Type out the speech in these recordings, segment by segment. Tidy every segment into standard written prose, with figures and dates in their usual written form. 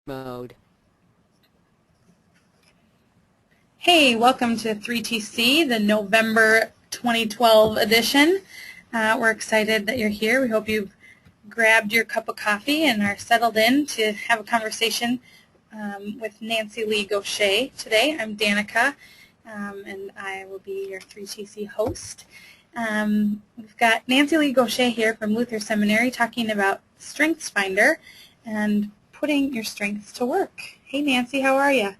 mode. Hey, welcome to 3TC, the November 2012 edition. We're excited that you're here. We hope you've grabbed your cup of coffee and are settled in to have a conversation with Nancy Lee Gauche today. I'm Danica, and I will be your 3TC host. We've got Nancy Lee Gauche here from Luther Seminary talking about StrengthsFinder and putting your strengths to work. Hey Nancy, how are you?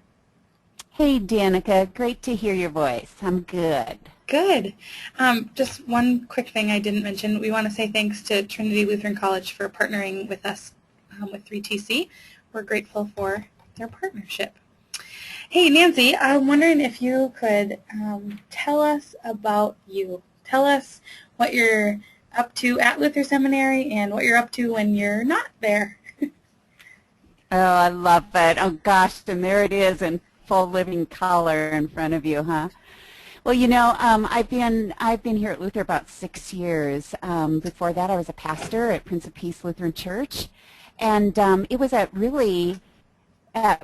Hey Danica, great to hear your voice. I'm good. Good. Just one quick thing I didn't mention. We want to say thanks to Trinity Lutheran College for partnering with us with 3TC. We're grateful for their partnership. Hey Nancy, I'm wondering if you could tell us about you. Tell us what you're up to at Luther Seminary and what you're up to when you're not there. Oh, I love it. Oh gosh, and there it is in full living color in front of you, huh? Well, you know, I've been here at Luther about 6 years. Before that, I was a pastor at Prince of Peace Lutheran Church, and it was at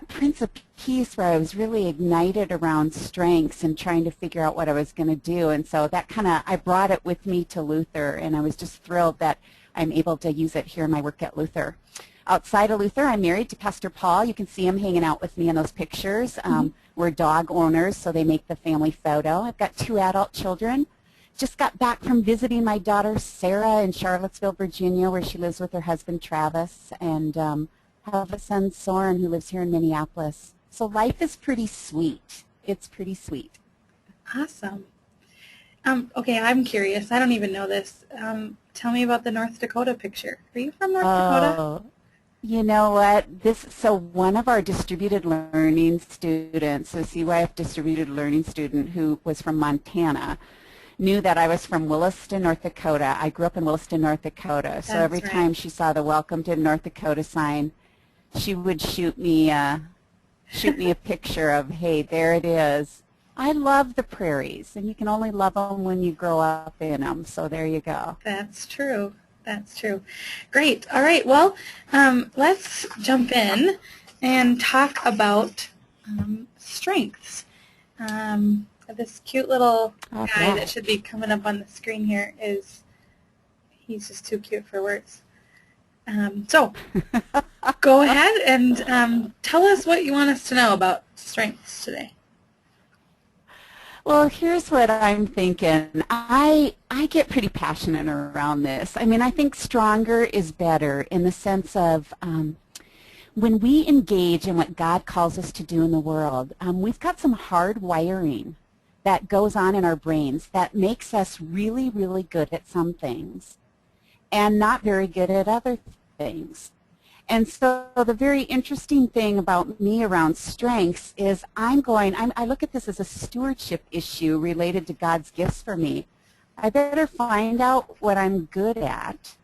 Prince of Peace where I was really ignited around strengths and trying to figure out what I was going to do. And so that I brought it with me to Luther, and I was just thrilled that I'm able to use it here in my work at Luther. Outside of Luther, I'm married to Pastor Paul. You can see him hanging out with me in those pictures. We're dog owners, so they make the family photo. I've got 2 adult children. Just got back from visiting my daughter Sarah in Charlottesville, Virginia, where she lives with her husband Travis, and have a son Soren who lives here in Minneapolis. So life is pretty sweet. It's pretty sweet. Awesome. Okay, I'm curious. I don't even know this. Tell me about the North Dakota picture. Are you from North Dakota? You know what? So one of our distributed learning students, a CYF distributed learning student who was from Montana, knew that I was from Williston, North Dakota. I grew up in Williston, North Dakota. So every time she saw the Welcome to North Dakota sign, she would shoot me a picture of, hey, there it is. I love the prairies, and you can only love them when you grow up in them. So there you go. That's true. That's true. Great. All right. Well, let's jump in and talk about strengths. This cute little guy that should be coming up on the screen here he's just too cute for words. So go ahead and tell us what you want us to know about strengths today. Well, here's what I'm thinking. I get pretty passionate around this. I mean, I think stronger is better in the sense of when we engage in what God calls us to do in the world, we've got some hard wiring that goes on in our brains that makes us really, really good at some things and not very good at other things. And so the very interesting thing about me around strengths is I look at this as a stewardship issue related to God's gifts for me. I better find out what I'm good at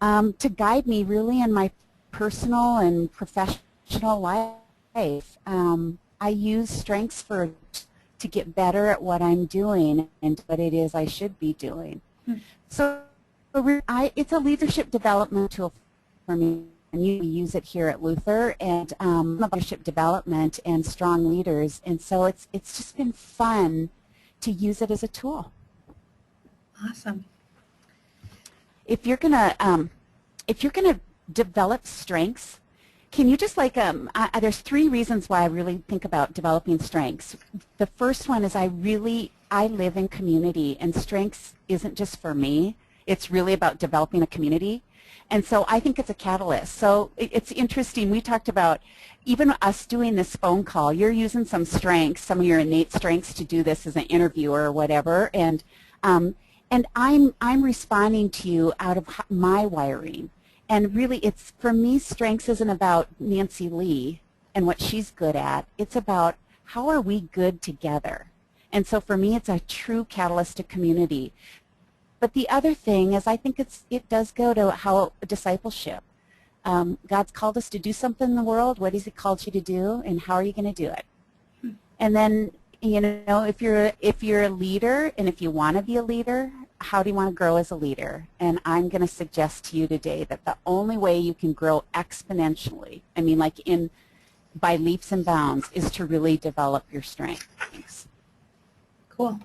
to guide me really in my personal and professional life. I use strengths to get better at what I'm doing and what it is I should be doing. So it's a leadership development tool for me. And you use it here at Luther, and leadership development and strong leaders, and so it's just been fun to use it as a tool. Awesome. If you're gonna develop strengths, can you just there's 3 reasons why I really think about developing strengths. The first one is I live in community, and strengths isn't just for me. It's really about developing a community. And so I think it's a catalyst. So it's interesting. We talked about even us doing this phone call. You're using some strengths, some of your innate strengths to do this as an interviewer or whatever. And I'm responding to you out of my wiring. And really, for me, strengths isn't about Nancy Lee and what she's good at. It's about how are we good together. And so for me, it's a true catalyst to community. But the other thing is I think it does go to how discipleship. God's called us to do something in the world. What has He called you to do, and how are you going to do it? And then, you know, if you're a leader, and if you want to be a leader, how do you want to grow as a leader? And I'm going to suggest to you today that the only way you can grow exponentially, I mean like by leaps and bounds, is to really develop your strengths. Cool.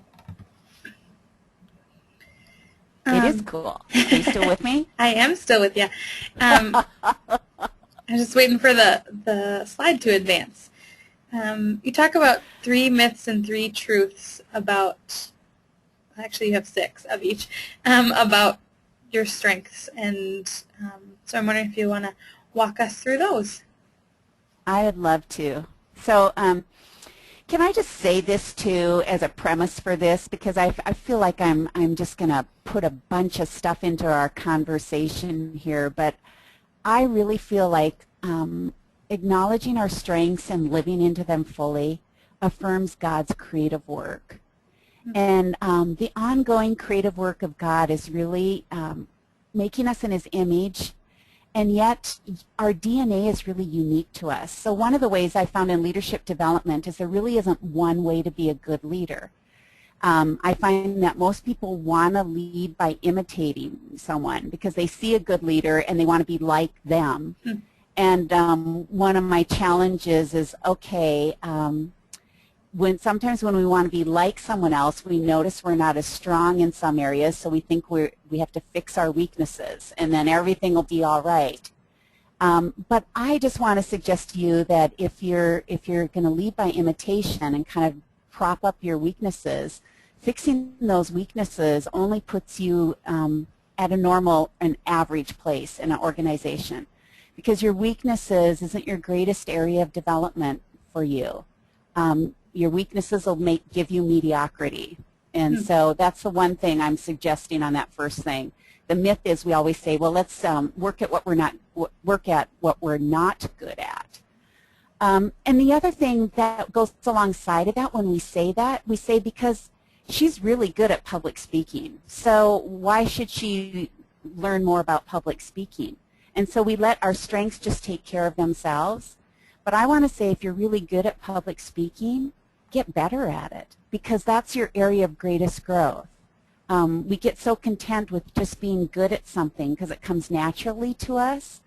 It is cool. Are you still with me? I am still with you. I'm just waiting for the slide to advance. You talk about 3 myths and 3 truths about, actually you have 6 of each, about your strengths. And so I'm wondering if you want to walk us through those. I would love to. So can I just say this too as a premise for this, because I feel like I'm just going to put a bunch of stuff into our conversation here, but I really feel like acknowledging our strengths and living into them fully affirms God's creative work. And the ongoing creative work of God is really making us in His image, and yet our DNA is really unique to us. So one of the ways I found in leadership development is there really isn't one way to be a good leader. I find that most people want to lead by imitating someone because they see a good leader and they want to be like them. And one of my challenges is, okay, sometimes when we want to be like someone else, we notice we're not as strong in some areas, so we think we have to fix our weaknesses, and then everything will be all right. But I just want to suggest to you that if you're going to lead by imitation and kind of prop up your weaknesses, fixing those weaknesses only puts you at an average place in an organization, because your weaknesses isn't your greatest area of development for you. Your weaknesses will give you mediocrity. And so that's the one thing I'm suggesting on that first thing. The myth is we always say, well, let's work at what we're not good at. And the other thing that goes alongside of that when we say that, we say because she's really good at public speaking, so why should she learn more about public speaking? And so we let our strengths just take care of themselves. But I want to say if you're really good at public speaking, get better at it, because that's your area of greatest growth. We get so content with just being good at something because it comes naturally to us.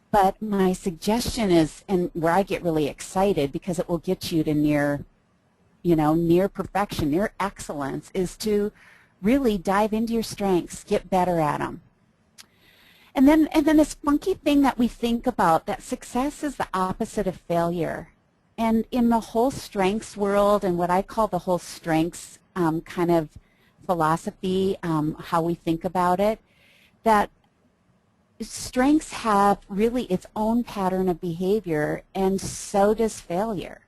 But my suggestion is, and where I get really excited because it will get you to near perfection, near excellence, is to really dive into your strengths, get better at them. And then this funky thing that we think about, that success is the opposite of failure. And in the whole strengths world, and what I call the whole strengths kind of philosophy, how we think about it, that strengths have really its own pattern of behavior, and so does failure.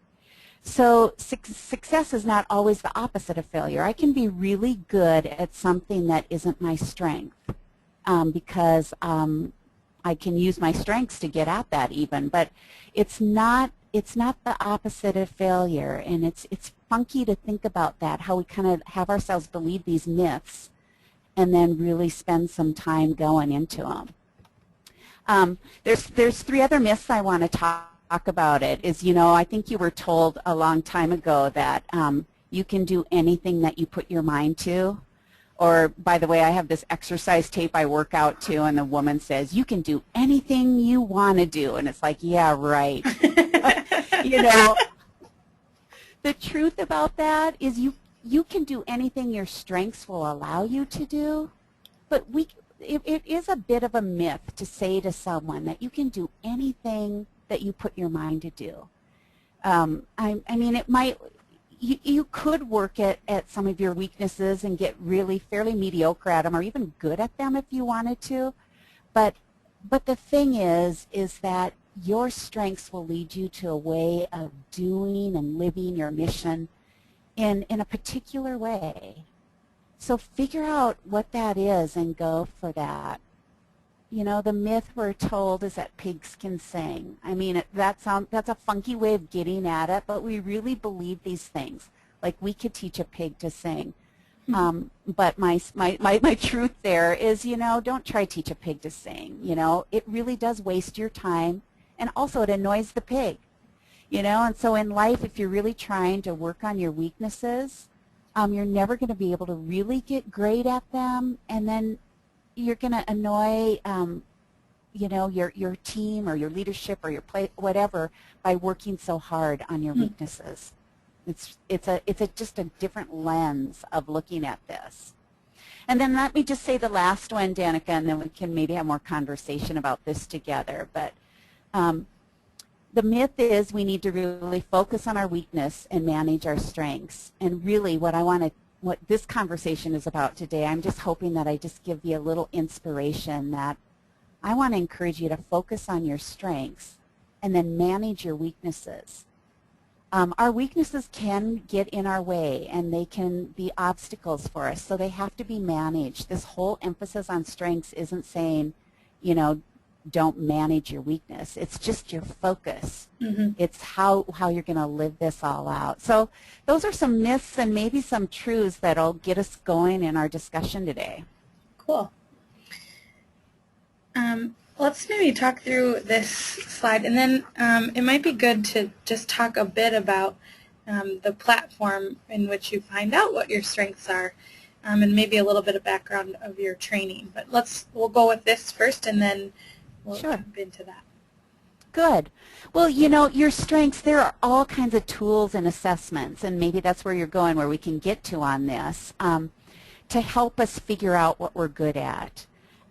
So success is not always the opposite of failure. I can be really good at something that isn't my strength. Because I can use my strengths to get at that even, but it's not the opposite of failure, and it's funky to think about that, how we kind of have ourselves believe these myths and then really spend some time going into them. There's 3 other myths I want to talk about. It is, I think you were told a long time ago that you can do anything that you put your mind to. Or, by the way, I have this exercise tape I work out to, and the woman says, you can do anything you want to do. And it's like, yeah, right. The truth about that is you can do anything your strengths will allow you to do, but it is a bit of a myth to say to someone that you can do anything that you put your mind to do. I mean, it might... You could work at some of your weaknesses and get really fairly mediocre at them, or even good at them if you wanted to. But the thing is that your strengths will lead you to a way of doing and living your mission in a particular way. So figure out what that is and go for that. The myth we're told is that pigs can sing. I mean, that's a funky way of getting at it, but we really believe these things. Like we could teach a pig to sing. But my truth there is, don't try to teach a pig to sing. It really does waste your time, and also it annoys the pig. And so in life, if you're really trying to work on your weaknesses, You're never going to be able to really get great at them, and then you're going to annoy your team or your leadership or your play, whatever, by working so hard on your weaknesses. It's just a different lens of looking at this. And then let me just say the last one, Danica, and then we can maybe have more conversation about this together. But the myth is we need to really focus on our weakness and manage our strengths. And really what this conversation is about today, I'm just hoping that I just give you a little inspiration that I want to encourage you to focus on your strengths and then manage your weaknesses. Our weaknesses can get in our way, and they can be obstacles for us, so they have to be managed. This whole emphasis on strengths isn't saying, don't manage your weakness. It's just your focus. It's how you're going to live this all out. So those are some myths and maybe some truths that'll get us going in our discussion today. Cool. Let's maybe talk through this slide, and then it might be good to just talk a bit about the platform in which you find out what your strengths are, and maybe a little bit of background of your training. But we'll go with this first, and then we'll jump into that. Good. Well, your strengths, there are all kinds of tools and assessments, and maybe that's where you're going, where we can get to on this, to help us figure out what we're good at.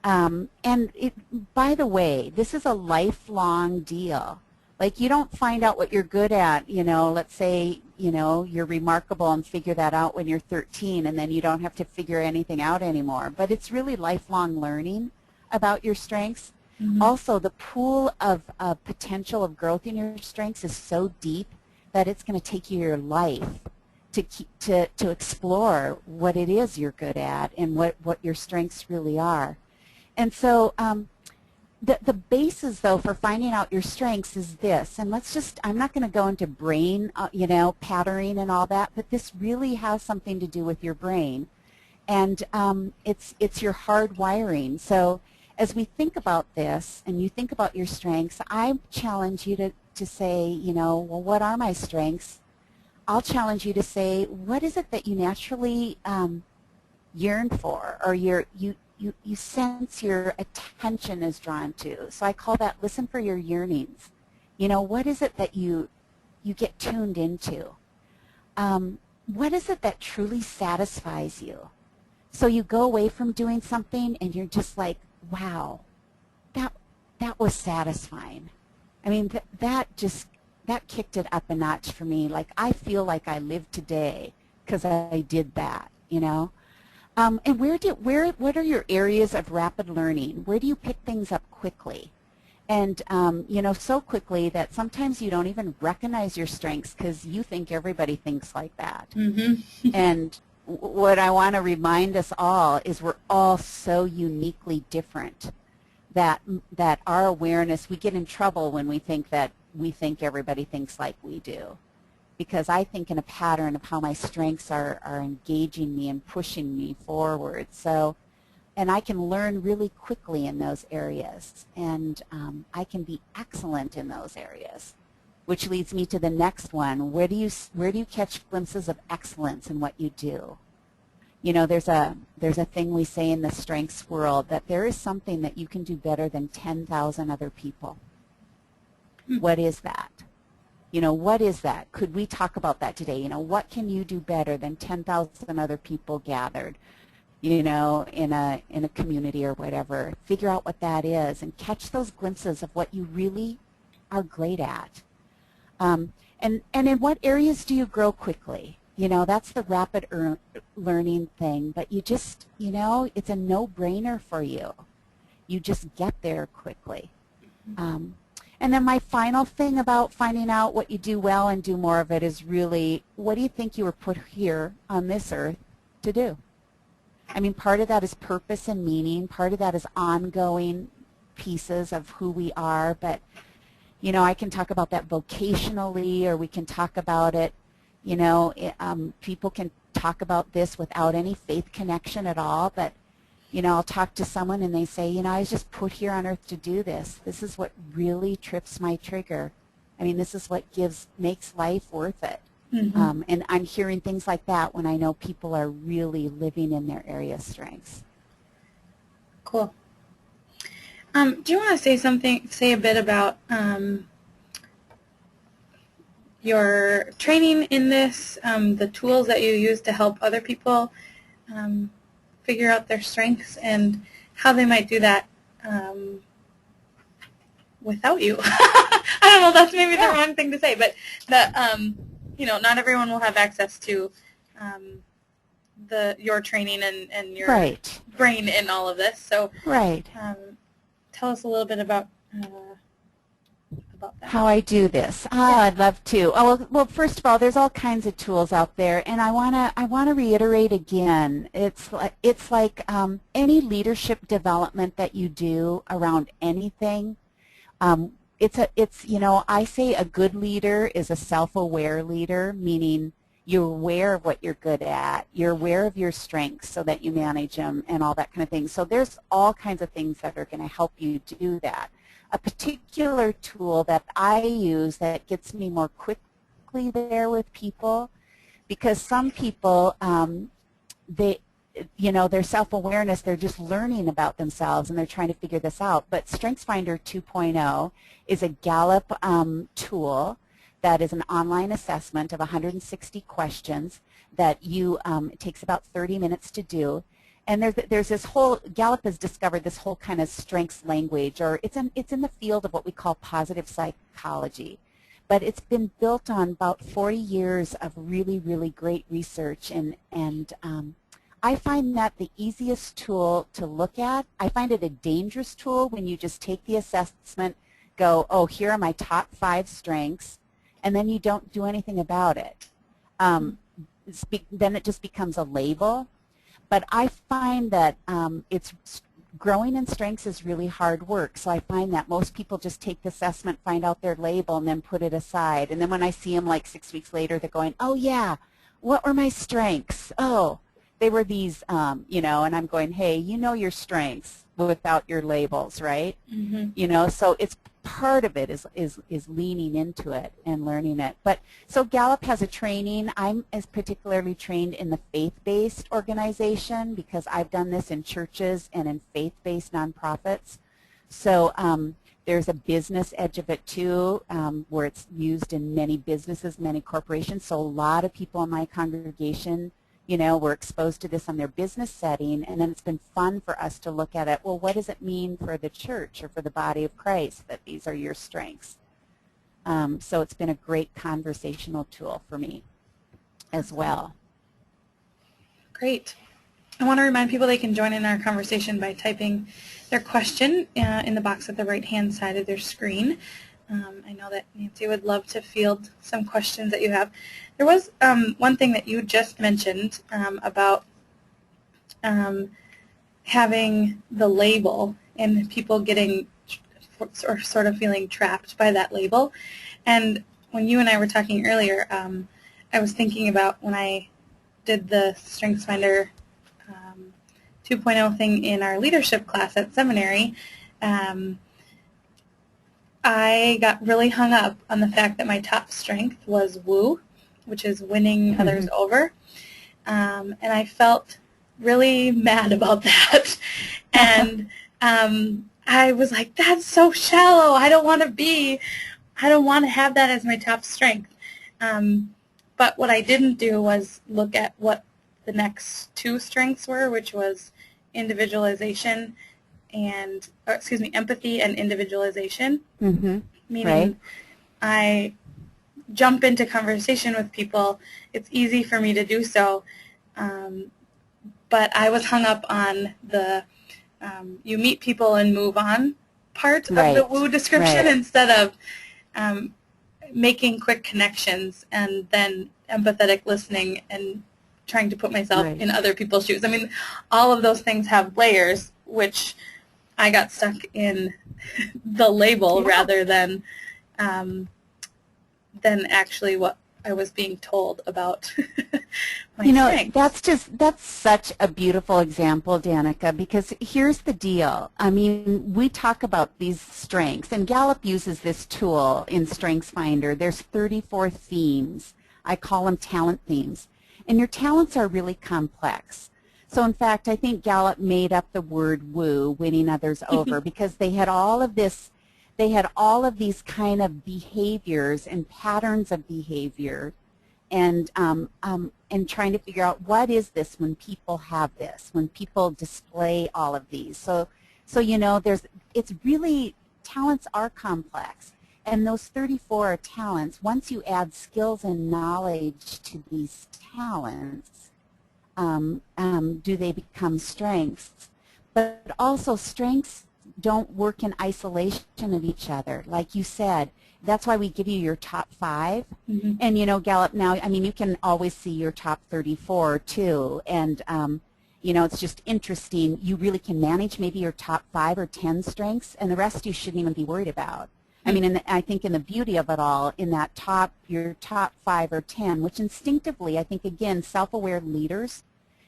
By the way, this is a lifelong deal. Like, you don't find out what you're good at, let's say, you're remarkable and figure that out when you're 13, and then you don't have to figure anything out anymore. But it's really lifelong learning about your strengths. Also, the pool of potential of growth in your strengths is so deep that it's going to take you your life to explore what it is you're good at and what your strengths really are. And so the basis, though, for finding out your strengths is this. And I'm not going to go into brain, patterning and all that, but this really has something to do with your brain. And it's your hard wiring. So as we think about this and you think about your strengths, I challenge you to say, well, what are my strengths? I'll challenge you to say, what is it that you naturally yearn for, or you sense your attention is drawn to? So I call that listen for your yearnings. What is it that you get tuned into? What is it that truly satisfies you? So you go away from doing something and you're just like, wow, that was satisfying. I mean, that kicked it up a notch for me. Like, I feel like I lived today because I did that, And what are your areas of rapid learning? Where do you pick things up quickly? And, so quickly that sometimes you don't even recognize your strengths because you think everybody thinks like that. And what I want to remind us all is we're all so uniquely different that our awareness, we get in trouble when we think everybody thinks like we do. Because I think in a pattern of how my strengths are engaging me and pushing me forward. So, and I can learn really quickly in those areas, and I can be excellent in those areas, which leads me to the next one. Where do you catch glimpses of excellence in what you do? There's a thing we say in the strengths world that there is something that you can do better than 10,000 other people. What is that? What is that? Could we talk about that today? What can you do better than 10,000 other people gathered, in a community or whatever? Figure out what that is and catch those glimpses of what you really are great at. And in what areas do you grow quickly? That's the rapid learning thing, but you just, it's a no-brainer for you. You just get there quickly. And then my final thing about finding out what you do well and do more of it is really, what do you think you were put here on this earth to do? I mean, part of that is purpose and meaning. Part of that is ongoing pieces of who we are. But, I can talk about that vocationally, or we can talk about it, people can talk about this without any faith connection at all. But I'll talk to someone and they say, I was just put here on earth to do this. This is what really trips my trigger. I mean, this is what makes life worth it. Mm-hmm. And I'm hearing things like that when I know people are really living in their area of strengths. Cool. Do you want to say a bit about your training in this, the tools that you use to help other people um, figure out their strengths, and how they might do that without you? I don't know, that's maybe the wrong thing to say, but not everyone will have access to um, your training and your Right. brain in all of this. So Right. tell us a little bit about that. How I do this. I'd love to. Well, first of all, there's all kinds of tools out there, and I wanna reiterate again. It's like any leadership development that you do around anything. I say a good leader is a self-aware leader, meaning you're aware of what you're good at. You're aware of your strengths so that you manage them and all that kind of thing. So there's all kinds of things that are going to help you do that. A particular tool that I use that gets me more quickly there with people, because some people, their self-awareness, they're just learning about themselves and they're trying to figure this out. But StrengthsFinder 2.0 is a Gallup tool that is an online assessment of 160 questions that it takes about 30 minutes to do. And there's this whole, Gallup has discovered this whole kind of strengths language, or it's in the field of what we call positive psychology. But it's been built on about 40 years of really, really great research, and I find that the easiest tool to look at. I find it a dangerous tool when you just take the assessment, go, oh, here are my top 5 strengths, and then you don't do anything about it. Then it just becomes a label. But I find that growing in strengths is really hard work. So I find that most people just take the assessment, find out their label, and then put it aside. And then when I see them like 6 weeks later, they're going, oh, yeah, what were my strengths? Oh, they were these, and I'm going, hey, you know your strengths without your labels, right? Mm-hmm. So it's part of it is leaning into it and learning it. But so Gallup has a training. I'm as particularly trained in the faith-based organization because I've done this in churches and in faith-based nonprofits. So there's a business edge of it too, where it's used in many businesses, many corporations. So a lot of people in my congregation, were exposed to this on their business setting, and then it's been fun for us to look at it. Well, what does it mean for the church or for the body of Christ that these are your strengths? So it's been a great conversational tool for me as well. Great. I want to remind people they can join in our conversation by typing their question in the box at the right-hand side of their screen. I know that Nancy would love to field some questions that you have. There was one thing that you just mentioned about having the label and people getting or sort of feeling trapped by that label. And when you and I were talking earlier, I was thinking about when I did the StrengthsFinder 2.0 thing in our leadership class at seminary. I got really hung up on the fact that my top strength was woo, which is winning others over. And I felt really mad about that. And I was like, that's so shallow. I don't want to have that as my top strength. But what I didn't do was look at what the next 2 strengths were, which was individualization and, empathy and individualization. Mm-hmm. Meaning, right. I jump into conversation with people. It's easy for me to do so, but I was hung up on the you meet people and move on part of the woo description instead of making quick connections and then empathetic listening and trying to put myself in other people's shoes. I mean, all of those things have layers, which I got stuck in the label rather than actually what I was being told about my strengths. That's such a beautiful example, Danica, because here's the deal. I mean, we talk about these strengths, and Gallup uses this tool in StrengthsFinder. There's 34 themes I call them talent themes. And your talents are really complex. So in fact, I think Gallup made up the word woo, winning others over, because they had all of these kind of behaviors and patterns of behavior, and trying to figure out what is this when people have this, when people display all of these. So it's really, talents are complex. And those 34 are talents. Once you add skills and knowledge to these talents, do they become strengths? But also strengths don't work in isolation of each other. Like you said, that's why we give you your top 5. Mm-hmm. And Gallup now, I mean, you can always see your top 34 too. And it's just interesting. You really can manage maybe your top 5 or 10 strengths, and the rest you shouldn't even be worried about. I mean, I think in the beauty of it all, in that your top 5 or 10, which instinctively, I think, again, self-aware leaders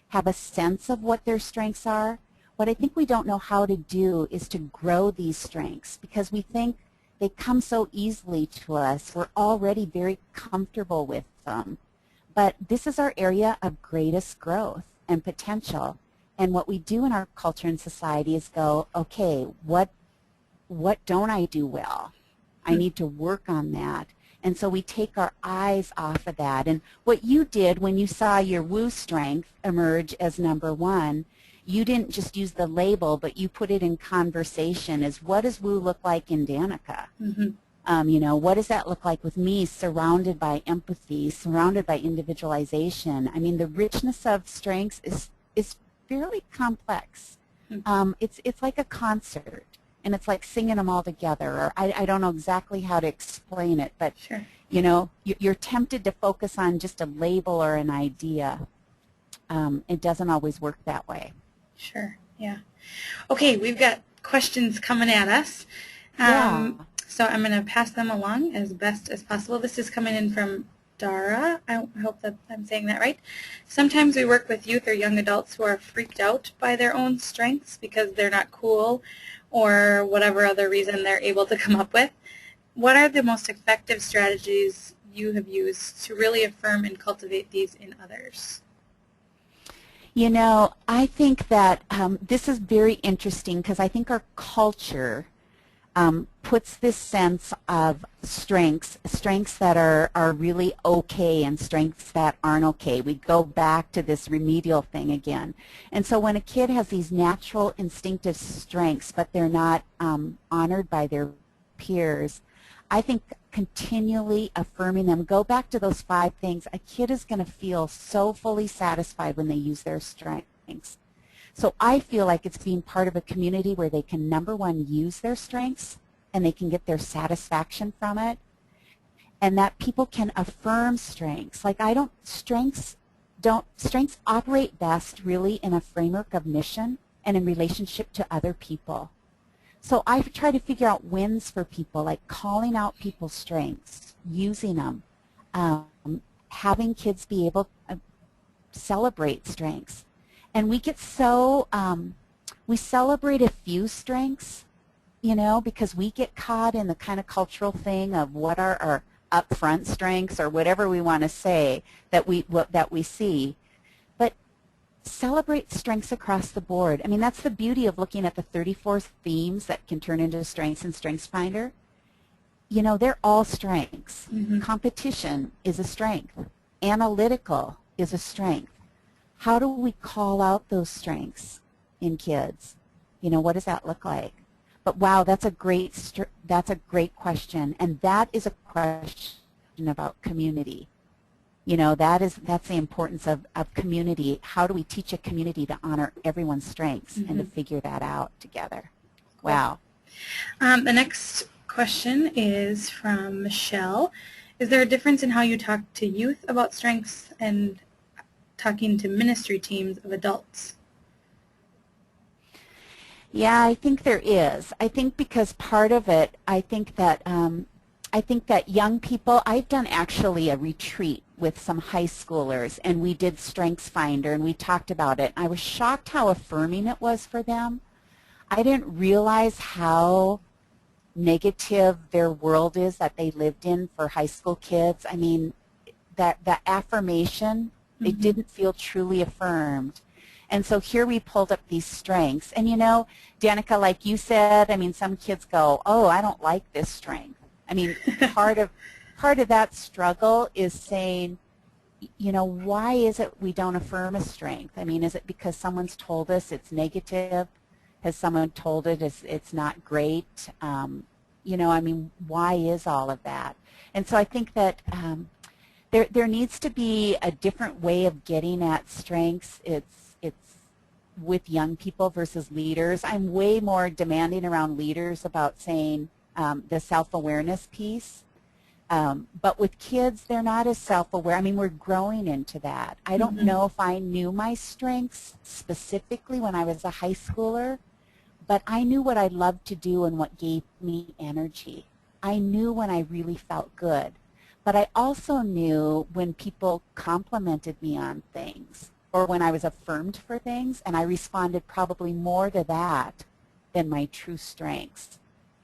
have a sense of what their strengths are. What I think we don't know how to do is to grow these strengths, because we think they come so easily to us. We're already very comfortable with them. But this is our area of greatest growth and potential. And what we do in our culture and society is go, okay, what don't I do well? I need to work on that. And so we take our eyes off of that. And what you did when you saw your woo strength emerge as number 1, you didn't just use the label, but you put it in conversation as, what does woo look like in Danica? Mm-hmm. What does that look like with me, surrounded by empathy, surrounded by individualization? I mean, the richness of strengths is fairly complex. Mm-hmm. It's like a concert. And it's like singing them all together. Or I don't know exactly how to explain it, but sure. You're tempted to focus on just a label or an idea. It doesn't always work that way. Sure, yeah. Okay, we've got questions coming at us. So I'm going to pass them along as best as possible. This is coming in from Dara. I hope that I'm saying that right. Sometimes we work with youth or young adults who are freaked out by their own strengths because they're not cool, or whatever other reason they're able to come up with. What are the most effective strategies you have used to really affirm and cultivate these in others? I think that this is very interesting, because I think our culture puts this sense of strengths that are really okay and strengths that aren't okay. We go back to this remedial thing again. And so when a kid has these natural instinctive strengths, but they're not honored by their peers, I think continually affirming them, go back to those 5 things. A kid is going to feel so fully satisfied when they use their strengths. So I feel like it's being part of a community where they can, number 1, use their strengths, and they can get their satisfaction from it, and that people can affirm strengths. Like strengths operate best really in a framework of mission and in relationship to other people. So I try to figure out wins for people, like calling out people's strengths, using them, having kids be able to celebrate strengths. And we get so, we celebrate a few strengths, because we get caught in the kind of cultural thing of what are our upfront strengths, or whatever we want to say that we see. But celebrate strengths across the board. I mean, that's the beauty of looking at the 34 themes that can turn into strengths in StrengthsFinder. They're all strengths. Mm-hmm. Competition is a strength. Analytical is a strength. How do we call out those strengths in kids? What does that look like? But wow, that's a great question, and that is a question about community. That's the importance of community. How do we teach a community to honor everyone's strengths, mm-hmm. and to figure that out together? Cool. Wow. The next question is from Michelle. Is there a difference in how you talk to youth about strengths and talking to ministry teams of adults? Yeah, I think there is. I think because part of it, I think that young people, I've done actually a retreat with some high schoolers, and we did StrengthsFinder, and we talked about it. I was shocked how affirming it was for them. I didn't realize how negative their world is that they lived in for high school kids. I mean, that affirmation, they didn't feel truly affirmed. And so here we pulled up these strengths. And you know, Danica, like you said, I mean, some kids go, oh, I don't like this strength. I mean, part of that struggle is saying, you know, why is it we don't affirm a strength? I mean, is it because someone's told us it's negative? Has someone told it it's not great? You know, I mean, why is all of that? And so I think that there needs to be a different way of getting at strengths. It's with young people versus leaders. I'm way more demanding around leaders about saying the self-awareness piece. But with kids, they're not as self-aware. I mean, we're growing into that. I don't know if I knew my strengths specifically when I was a high schooler, but I knew what I loved to do and what gave me energy. I knew when I really felt good. But I also knew when people complimented me on things or when I was affirmed for things, and I responded probably more to that than my true strengths.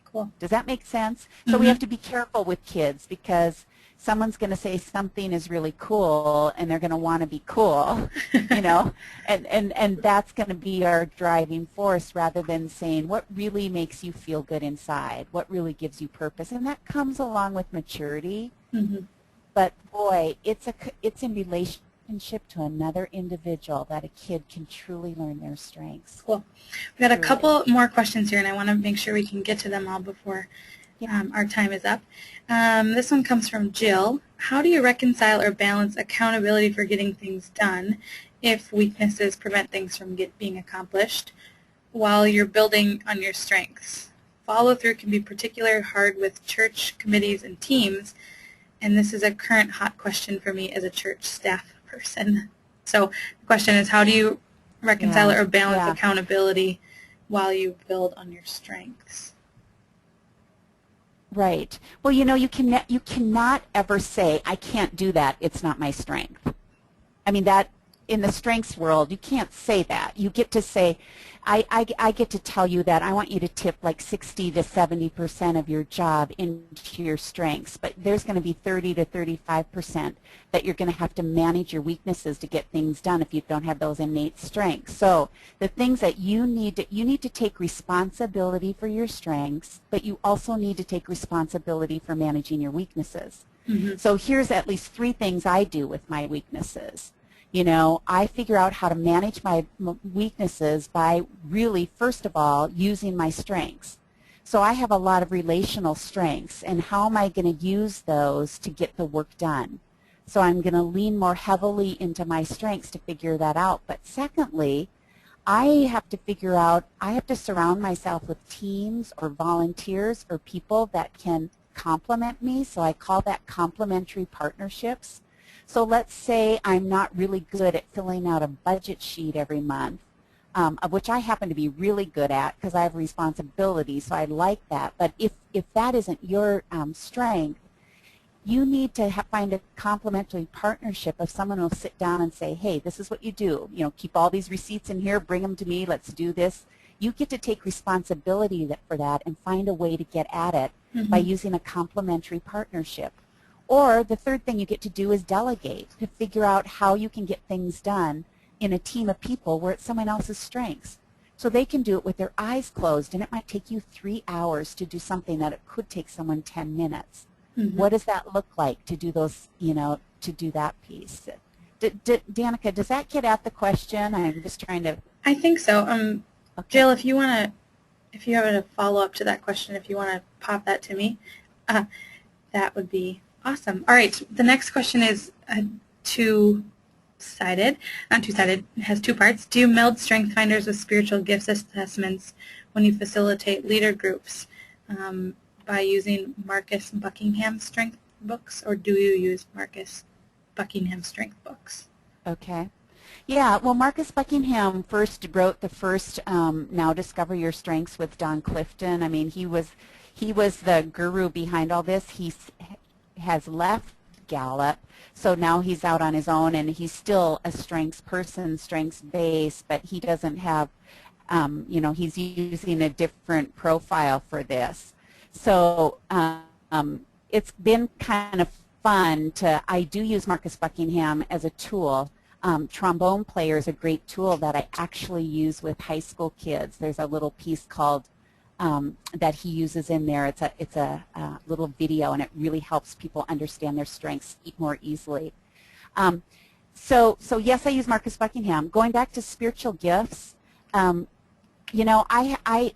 Cool. Does that make sense? So we have to be careful with kids because someone's going to say something is really cool and they're going to want to be cool, you know, and that's going to be our driving force rather than saying what really makes you feel good inside, what really gives you purpose. And that comes along with maturity. But boy, it's in relationship to another individual that a kid can truly learn their strengths. Cool. We've got a couple more questions here, and I want to make sure we can get to them all before our time is up. This one comes from Jill. How do you reconcile or balance accountability for getting things done if weaknesses prevent things from being accomplished while you're building on your strengths? Follow-through can be particularly hard with church committees and teams, and this is a current hot question for me as a church staff person. So the question is, how do you reconcile or balance accountability while you build on your strengths? Right. Well, you know, you cannot ever say, I can't do that, it's not my strength. I mean, that in the strengths world, you can't say that. You get to say, I get to tell you that I want you to tip like 60 to 70% of your job into your strengths, but there's going to be 30 to 35% that you're going to have to manage your weaknesses to get things done if you don't have those innate strengths. So the things that you need to take responsibility for your strengths, but you also need to take responsibility for managing your weaknesses. So here's at least 3 things I do with my weaknesses. You know, I figure out how to manage my weaknesses by really, first of all, using my strengths. So I have a lot of relational strengths, and how am I going to use those to get the work done? So I'm going to lean more heavily into my strengths to figure that out. But secondly, I have to surround myself with teams or volunteers or people that can complement me. So I call that complementary partnerships. So let's say I'm not really good at filling out a budget sheet every month, which I happen to be really good at because I have responsibility, so I like that. But if that isn't your strength, you need to find a complementary partnership of someone who will sit down and say, hey, this is what you do. You know, keep all these receipts in here, bring them to me, let's do this. You get to take responsibility for that and find a way to get at it by using a complementary partnership. Or the third thing you get to do is delegate, to figure out how you can get things done in a team of people where it's someone else's strengths. So they can do it with their eyes closed, and it might take you 3 hours to do something that it could take someone 10 minutes. What does that look like to do those, you know, to do that piece? Danica, does that get at the question? I'm just trying to... I think so. Okay. Jill, if you have a follow-up to that question, if you want to pop that to me, that would be awesome. All right, the next question is two-sided. Not two-sided, it has 2 parts. Do you meld strength finders with spiritual gifts assessments when you facilitate leader groups by using Marcus Buckingham strength books, or do you use Marcus Buckingham strength books? Okay. Yeah, well, Marcus Buckingham first wrote the first Now Discover Your Strengths with Don Clifton. I mean, he was the guru behind all this. He has left Gallup, so now he's out on his own, and he's still a strengths person, strengths based, but he doesn't have, you know, he's using a different profile for this. So it's been kind of fun I do use Marcus Buckingham as a tool. Trombone player is a great tool that I actually use with high school kids. There's a little piece called that he uses in there. It's a little video, and it really helps people understand their strengths more easily. So yes, I use Marcus Buckingham. Going back to spiritual gifts, you know,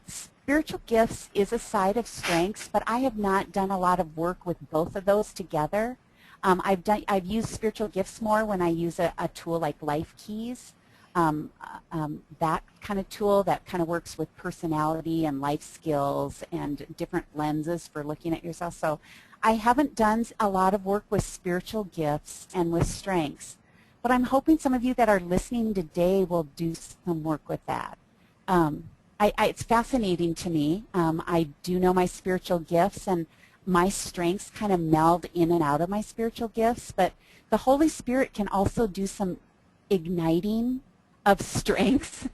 spiritual gifts is a side of strengths, but I have not done a lot of work with both of those together. I've used spiritual gifts more when I use a tool like Life Keys. That kind of tool that kind of works with personality and life skills and different lenses for looking at yourself. So I haven't done a lot of work with spiritual gifts and with strengths, but I'm hoping some of you that are listening today will do some work with that. It's fascinating to me. I do know my spiritual gifts, and my strengths kind of meld in and out of my spiritual gifts, but the Holy Spirit can also do some igniting of strengths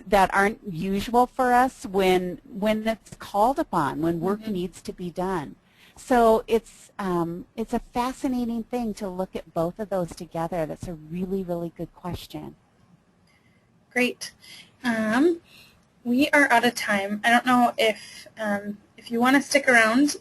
that aren't usual for us when it's called upon, when work needs to be done. So it's a fascinating thing to look at both of those together. That's a really, really good question. Great. We are out of time. I don't know if you want to stick around.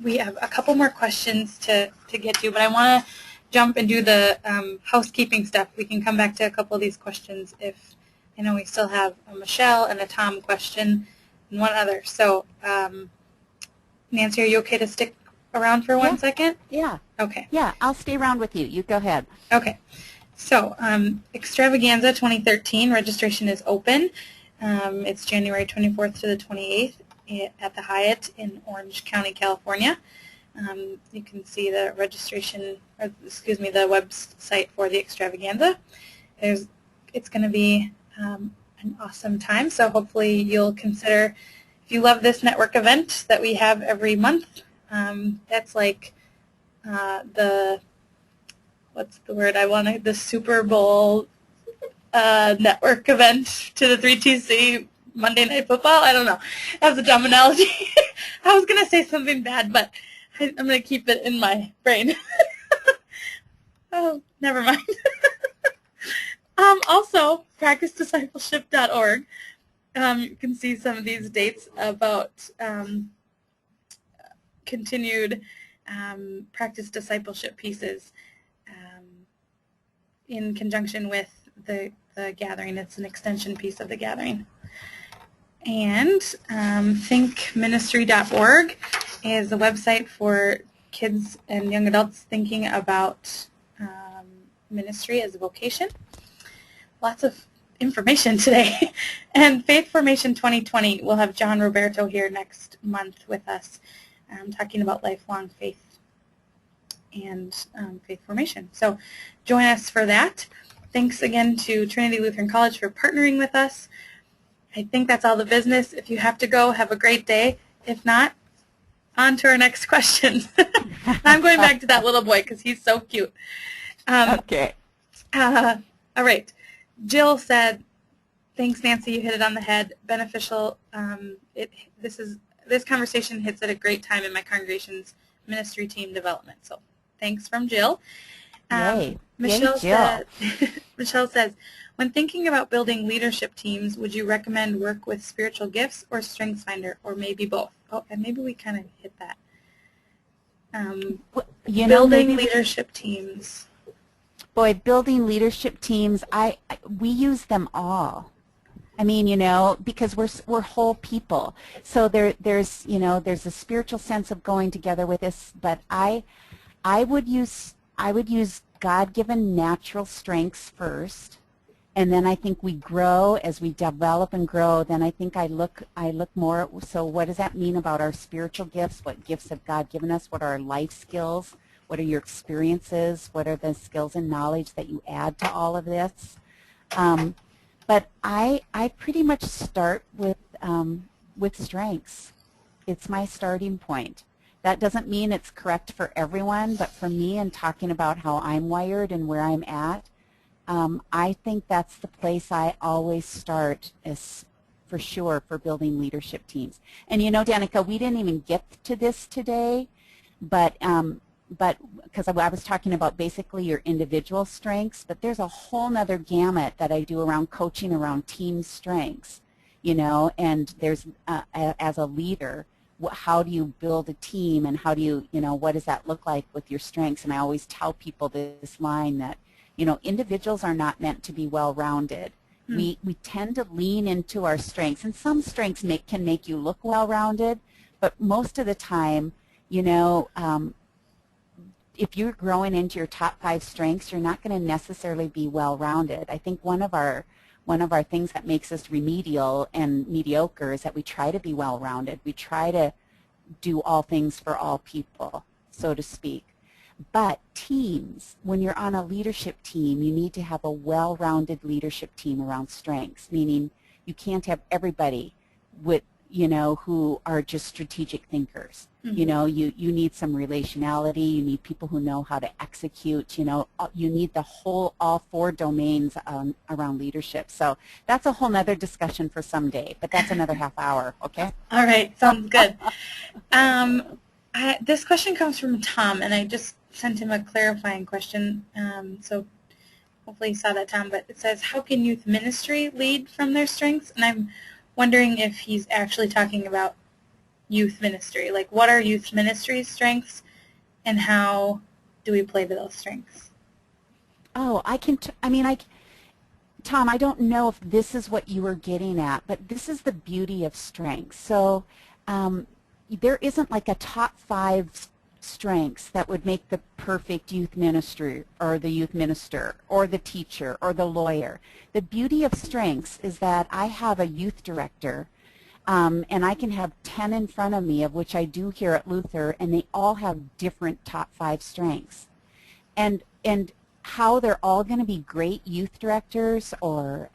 We have a couple more questions to get to, but I want to jump and do the housekeeping stuff. We can come back to a couple of these questions if I know we still have a Michelle and a Tom question and one other. So, Nancy, are you okay to stick around for 1 second? Yeah. Okay. Yeah, I'll stay around with you. You go ahead. Okay. So, Extravaganza 2013 registration is open. It's January 24th to the 28th at the Hyatt in Orange County, California. You can see the registration, or excuse me, the website for the Extravaganza. It's going to be an awesome time, so hopefully you'll consider, if you love this network event that we have every month, that's like what's the word I wanted, the Super Bowl network event to the 3TC Monday Night Football. I don't know. That was a dumb analogy. I was going to say something bad, but I'm going to keep it in my brain. Oh, never mind. Also, practicediscipleship.org. You can see some of these dates about continued practice discipleship pieces in conjunction with the gathering. It's an extension piece of the gathering. And thinkministry.org is a website for kids and young adults thinking about ministry as a vocation. Lots of information today. And Faith Formation 2020, we'll have John Roberto here next month with us talking about lifelong faith and faith formation. So join us for that. Thanks again to Trinity Lutheran College for partnering with us. I think that's all the business. If you have to go, have a great day. If not, on to our next question. I'm going back to that little boy because he's so cute. Okay. All right. Jill said, thanks, Nancy. You hit it on the head. Beneficial. This conversation hits at a great time in my congregation's ministry team development. So thanks from Jill. Michelle says, when thinking about building leadership teams, would you recommend work with spiritual gifts or StrengthsFinder, or maybe both? Oh, and maybe we kind of hit that. Building leadership teams. Boy, building leadership teams, we use them all. I mean, you know, because we're whole people. So there's a spiritual sense of going together with this, but I would use God-given natural strengths first, and then I think we grow as we develop and grow. Then I think I look more. So what does that mean about our spiritual gifts? What gifts have God given us? What are our life skills? What are your experiences? What are the skills and knowledge that you add to all of this? But I pretty much start with strengths. It's my starting point. That doesn't mean it's correct for everyone, but for me, and talking about how I'm wired and where I'm at, I think that's the place I always start, is for sure, for building leadership teams. And you know, Danica, we didn't even get to this today, but but because I was talking about basically your individual strengths, but there's a whole nother gamut that I do around coaching around team strengths, and there's, as a leader, how do you build a team, and how do you, what does that look like with your strengths? And I always tell people this line that, individuals are not meant to be well-rounded. We tend to lean into our strengths, and some strengths can make you look well-rounded, but most of the time, if you're growing into your top 5 strengths, you're not going to necessarily be well-rounded. I think one of our things that makes us remedial and mediocre is that we try to be well-rounded. We try to do all things for all people, so to speak. But teams, when you're on a leadership team, you need to have a well-rounded leadership team around strengths, meaning you can't have everybody with, who are just strategic thinkers. You need some relationality. You need people who know how to execute. You need all 4 domains around leadership. So that's a whole nother discussion for someday, but that's another half hour, okay? All right, sounds good. This question comes from Tom, and I just sent him a clarifying question, so hopefully you saw that, Tom, but it says, how can youth ministry lead from their strengths? And I'm wondering if he's actually talking about youth ministry. Like, what are youth ministry's strengths, and how do we play to those strengths? Oh, Tom, I don't know if this is what you were getting at, but this is the beauty of strengths. So there isn't like a top 5 strengths that would make the perfect youth ministry or the youth minister or the teacher or the lawyer. The beauty of strengths is that I have a youth director, and I can have 10 in front of me, of which I do here at Luther, and they all have different top 5 strengths. And how they're all going to be great youth directors, or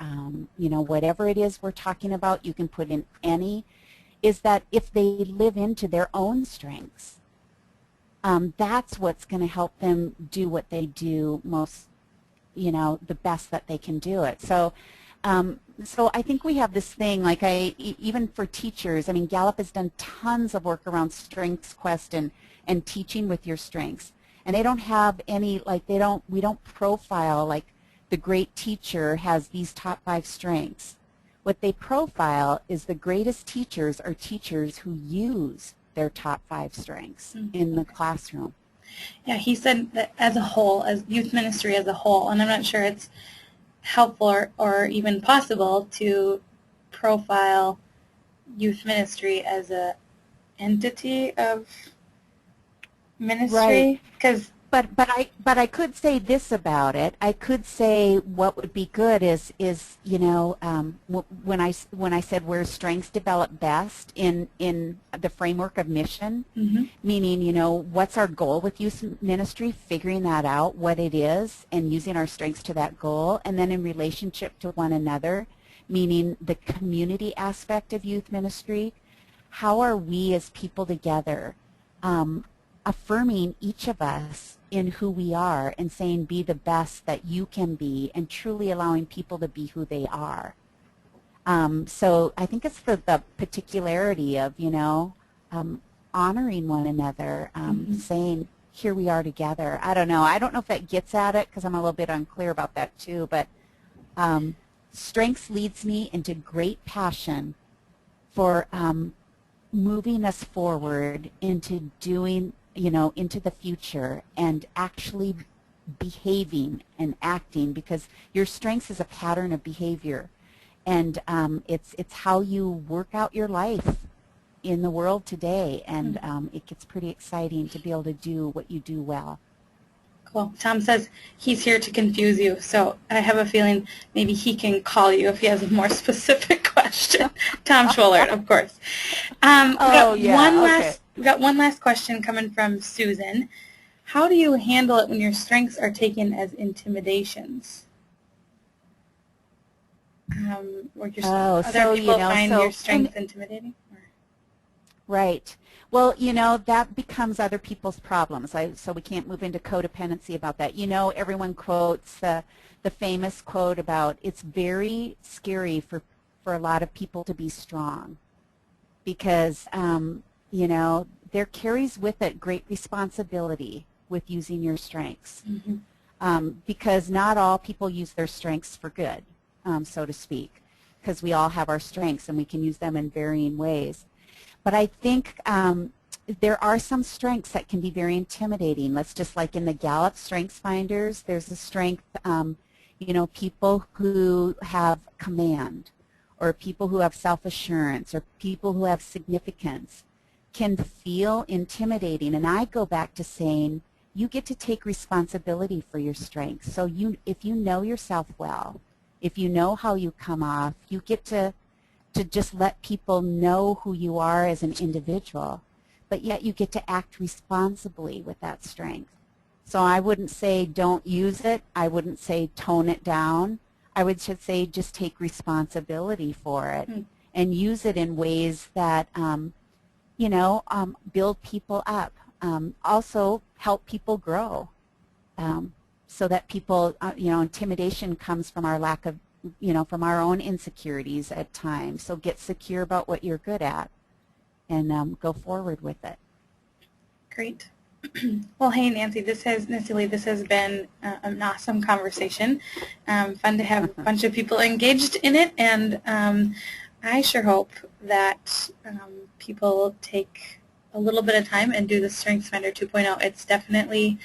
whatever it is we're talking about, you can put in any, is that if they live into their own strengths, that's what's going to help them do what they do most, the best that they can do it. So I think we have this thing, like even for teachers, Gallup has done tons of work around Strengths Quest and teaching with your strengths. And they don't have any, we don't profile like the great teacher has these top 5 strengths. What they profile is the greatest teachers are teachers who use their top 5 strengths in the classroom. Yeah, he said that as a whole, as youth ministry as a whole, and I'm not sure it's helpful or even possible to profile youth ministry as a entity of ministry, right? Because but I could say this about it. I could say what would be good is when I said where strengths develop best in the framework of mission, meaning what's our goal with youth ministry, figuring that out, what it is, and using our strengths to that goal, and then in relationship to one another, meaning the community aspect of youth ministry. How are we as people together affirming each of us in who we are and saying be the best that you can be, and truly allowing people to be who they are. So I think it's the particularity of, honoring one another, saying here we are together. I don't know if that gets at it, because I'm a little bit unclear about that too, but strengths leads me into great passion for moving us forward into doing, into the future, and actually behaving and acting, because your strengths is a pattern of behavior, and it's how you work out your life in the world today, and it gets pretty exciting to be able to do what you do well. Cool. Tom says he's here to confuse you, so I have a feeling maybe he can call you if he has a more specific question. Tom Schwillert, of course. We got one last question coming from Susan. How do you handle it when your strengths are taken as intimidations? Other people find your strengths intimidating? Right. Well, that becomes other people's problems. So we can't move into codependency about that. Everyone quotes the famous quote about it's very scary for a lot of people to be strong, because, there carries with it great responsibility, with using your strengths. Mm-hmm. Because not all people use their strengths for good, so to speak, because we all have our strengths and we can use them in varying ways. But I think there are some strengths that can be very intimidating. Let's just like in the Gallup Strengths Finders, there's a strength, people who have command, or people who have self-assurance, or people who have significance can feel intimidating. And I go back to saying, you get to take responsibility for your strengths. So if you know yourself well, if you know how you come off, you get to just let people know who you are as an individual, but yet you get to act responsibly with that strength. So I wouldn't say don't use it. I wouldn't say tone it down. I would just say just take responsibility for it and use it in ways that, build people up. Also help people grow, so that people, intimidation comes from our lack of, from our own insecurities at times. So get secure about what you're good at and go forward with it. Great. Well, hey, Nancy, this has been an awesome conversation. Fun to have a bunch of people engaged in it, and I sure hope that people take a little bit of time and do the StrengthsFinder 2.0. It's definitely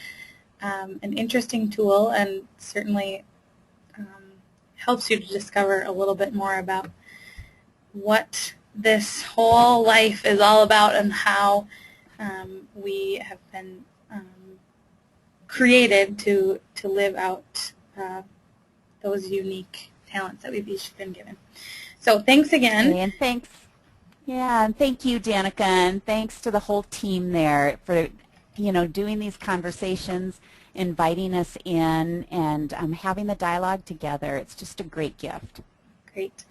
an interesting tool, and certainly helps you to discover a little bit more about what this whole life is all about and how we have been created to live out those unique talents that we've each been given. So thanks again. And thanks. Yeah, and thank you, Danica, and thanks to the whole team there for, doing these conversations, inviting us in, and having the dialogue together. It's just a great gift. Great.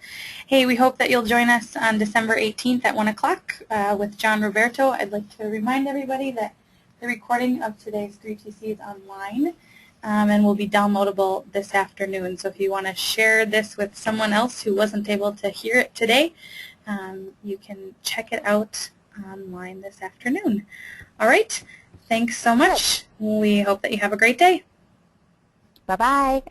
Hey, we hope that you'll join us on December 18th at 1 o'clock with John Roberto. I'd like to remind everybody that the recording of today's 3TC is online and will be downloadable this afternoon. So if you want to share this with someone else who wasn't able to hear it today, you can check it out online this afternoon. All right. Thanks so much. We hope that you have a great day. Bye-bye.